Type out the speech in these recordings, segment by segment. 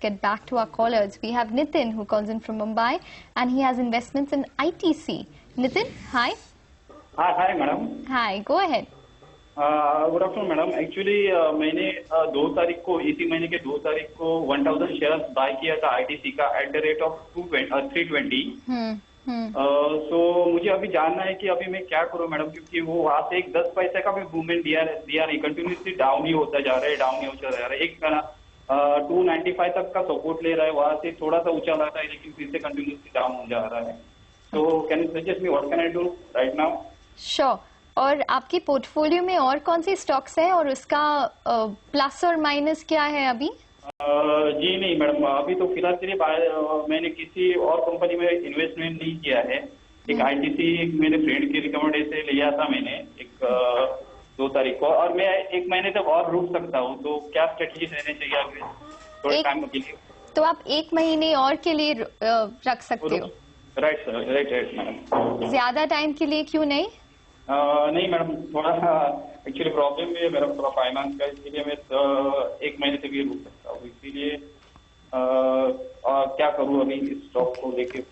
get back to our callers. We have Nitin who calls in from Mumbai and he has investments in ITC. Nitin, hi. Hi, madam. Hi, go ahead. Good afternoon madam. Actually मैंने 2 तारीख को, इसी महीने के 2 तारीख को 1000 share bye किया था आईटीसी का एट द रेट ऑफ 320. सो मुझे अभी जानना है कि अभी मैं क्या करूं मैडम, क्योंकि वो वहां से एक 10 पैसे का भी मूवमेंट दिया नहीं, कंटिन्यूसली डाउन ही होता जा रहा है, एक 295 तक का सपोर्ट ले रहा है, वहां से थोड़ा सा ऊंचा लगा है लेकिन फिर से कंटिन्यूसली डाउन हो जा रहा है. So can you suggest me what can I do right now? Sure. और आपके पोर्टफोलियो में और कौन सी स्टॉक्स है और उसका प्लस और माइनस क्या है अभी? जी नहीं मैडम, अभी तो फिलहाल के लिए मैंने किसी और कंपनी में इन्वेस्टमेंट नहीं किया है. एक आईटीसी मेरे फ्रेंड की रिकमेंडेशन से लिया था मैंने एक 2 तारीख को, और मैं 1 महीने तक और रुक सकता हूँ. तो क्या स्ट्रेटेजी रहनी चाहिए आगे थोड़े टाइम के लिए? तो आप 1 महीने और के लिए रख सकते हो? Right sir, right madam. ज्यादा टाइम के लिए क्यों नहीं? नहीं मैडम, थोड़ा एक्चुअली प्रॉब्लम भी है मेरा थोड़ा फाइनेंस का, इसलिए मैं 1 महीने तक ये रुक सकता हूँ. इसीलिए क्या करूँ अभी इस स्टॉक को लेके?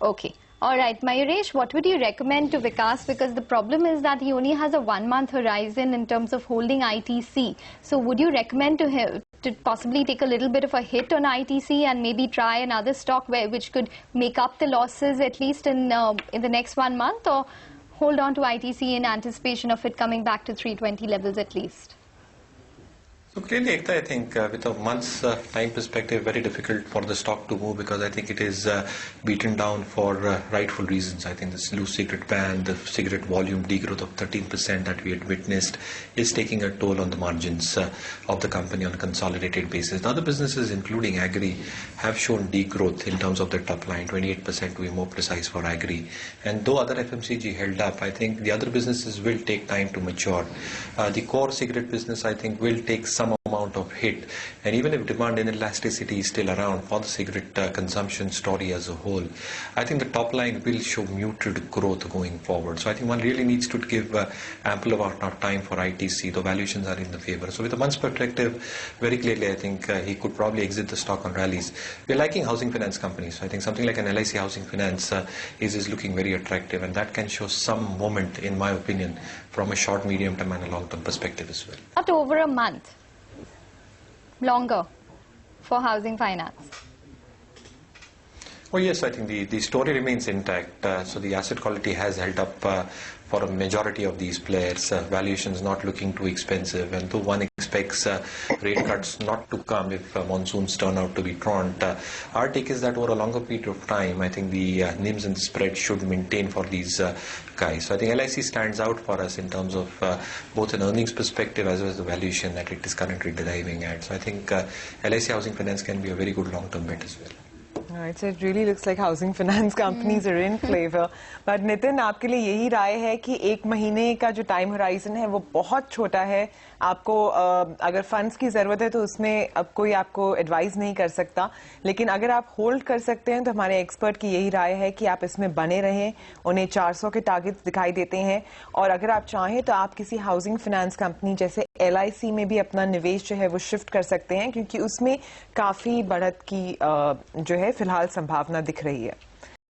Okay. All right, Mayuresh, what would you recommend to Vikas? Because the problem is that he only has a 1-month horizon in terms of holding ITC. So would you recommend to him to possibly take a little bit of a hit on ITC and maybe try another stock which could make up the losses at least in the next 1 month, or hold on to ITC in anticipation of it coming back to 320 levels at least? So clearly, Ekta, I think with a month's time perspective, very difficult for the stock to move, because I think it is beaten down for rightful reasons. I think this loose cigarette ban, the cigarette volume degrowth of 13% that we had witnessed is taking a toll on the margins of the company on a consolidated basis. The other businesses, including Agri, have shown degrowth in terms of their top line, 28% to be more precise for Agri. And though other FMCG held up, I think the other businesses will take time to mature. The core cigarette business, I think, will take some amount of hit, and even if demand inelasticity is still around for the cigarette consumption story as a whole, I think the top line will show muted growth going forward. So I think one really needs to give ample amount of time for ITC. The valuations are in the favor. So with a month's perspective, very clearly I think he could probably exit the stock on rallies. We're liking housing finance companies. So I think something like an LIC Housing Finance is looking very attractive, and that can show some moment, in my opinion, from a short, medium term and a long term perspective as well. Not over a month. Longer for housing finance. Oh yes, I think the story remains intact. So the asset quality has held up for a majority of these players. Valuations not looking too expensive, and though one expects rate cuts not to come if monsoons turn out to be truant, our take is that over a longer period of time, I think the NIMs and the spread should maintain for these guys. So I think LIC stands out for us in terms of both an earnings perspective as well as the valuation that it is currently deriving at. So I think LIC Housing Finance can be a very good long-term bet as well. Right, so it really looks like housing finance companies are in flavor. But Nitin, आपके लिए यही राय है कि 1 महीने का जो time horizon है वो बहुत छोटा है. आपको अगर फंड्स की जरूरत है तो उसमें अब कोई आपको एडवाइस नहीं कर सकता, लेकिन अगर आप होल्ड कर सकते हैं तो हमारे एक्सपर्ट की यही राय है कि आप इसमें बने रहें. उन्हें 400 के टारगेट्स दिखाई देते हैं, और अगर आप चाहें तो आप किसी हाउसिंग फाइनेंस कंपनी जैसे LIC में भी अपना निवेश जो है वो शिफ्ट कर सकते हैं, क्योंकि उसमें काफी बढ़त की जो है फिलहाल संभावना दिख रही है.